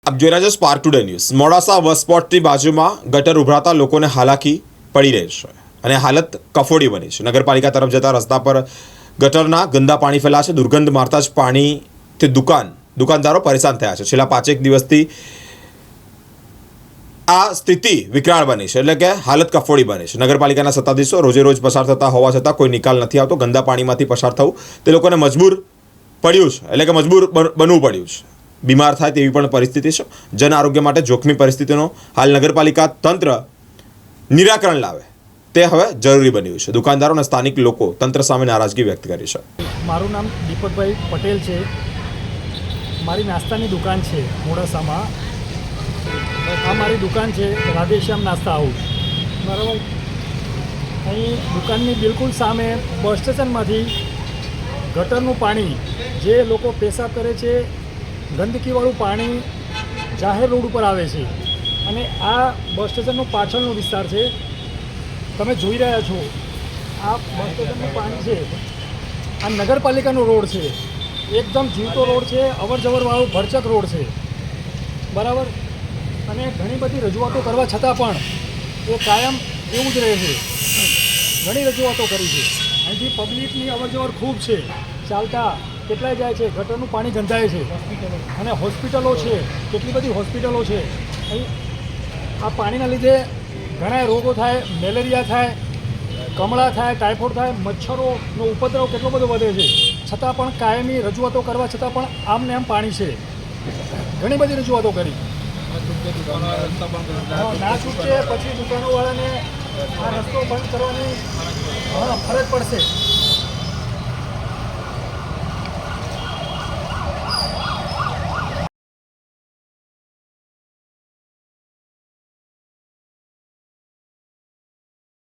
આપ જોઈ રહ્યા છો સ્પાર્ક ટુડે ન્યૂઝ। મોડાસા બસ સ્પોટની બાજુમાં ગટર ઉભરાતા લોકોને હાલાકી પડી રહી છે અને હાલત કફોડી બની છે। નગરપાલિકા તરફ જતા રસ્તા પર ગટરના ગંદા પાણી ફેલાયા છે। દુર્ગંધ મારતા જ પાણીથી દુકાનદારો પરેશાન થયા છે। છેલ્લા 5 દિવસથી આ સ્થિતિ વિકરાળ બની છે, એટલે કે હાલત કફોડી બની છે। નગરપાલિકાના સત્તાધીશો રોજે રોજ પસાર થતા હોવા છતાં કોઈ નિકાલ નથી આવતો। ગંદા પાણીમાંથી પસાર થવું તે લોકોને મજબૂર પડ્યું છે, એટલે કે મજબૂર બનવું પડ્યું છે। બીમાર થાય તેવી પણ પરિસ્થિતિ છે। જન આરોગ્ય માટે જોખમી પરિસ્થિતિનો હાલ નગરપાલિકા તંત્ર નિરાકરણ લાવે તે હવે જરૂરી બન્યું છે। દુકાનદારો અને સ્થાનિક લોકો તંત્ર સામે નારાજગી વ્યક્ત કરી છે। મારું નામ દીપકભાઈ પટેલ છે। મારી નાસ્તાની દુકાન છે મોડાસામાં। આ મારી દુકાન છે રાધેશ્યામ નાસ્તા હાઉસ, બરાબર। અહીં દુકાનની બિલકુલ સામે બસ સ્ટેશનમાંથી ગટરનું પાણી, જે લોકો પેશાબ કરે છે, ગંદકીવાળું પાણી જાહેર રોડ ઉપર આવે છે। અને આ બસ સ્ટેશનનો પાછળનો વિસ્તાર છે, તમે જોઈ રહ્યા છો। આ બસ સ્ટેશનનું પાણી છે, આ નગરપાલિકાનો રોડ છે, એકદમ જીવતો રોડ છે, અવર જવરવાળો ભરચક રોડ છે, બરાબર। અને ઘણી બધી રજૂઆતો કરવા છતાં પણ એ કાયમ એવું જ રહે છે। ઘણી રજૂઆતો કરી છે, અહીંથી પબ્લિકની અવર જવર ખૂબ છે, ચાલતા કેટલાય જાય છે, ગટરનું પાણી ગંધાય છે। અને હોસ્પિટલો છે, કેટલી બધી હોસ્પિટલો છે। અહીં આ પાણીના લીધે ઘણા રોગો થાય, મેલેરિયા થાય, કમળા થાય, ટાઇફોઇડ થાય, મચ્છરોનો ઉપદ્રવ કેટલો બધો વધે છે। છતાં પણ કાયમી રજૂઆતો કરવા છતાં પણ આમને આમ પાણી છે। ઘણી બધી રજૂઆતો કરી, ના છૂટકે પછી દુકાનોવાળાને આ રસ્તો બંધ કરવાની ફરજ પડશે।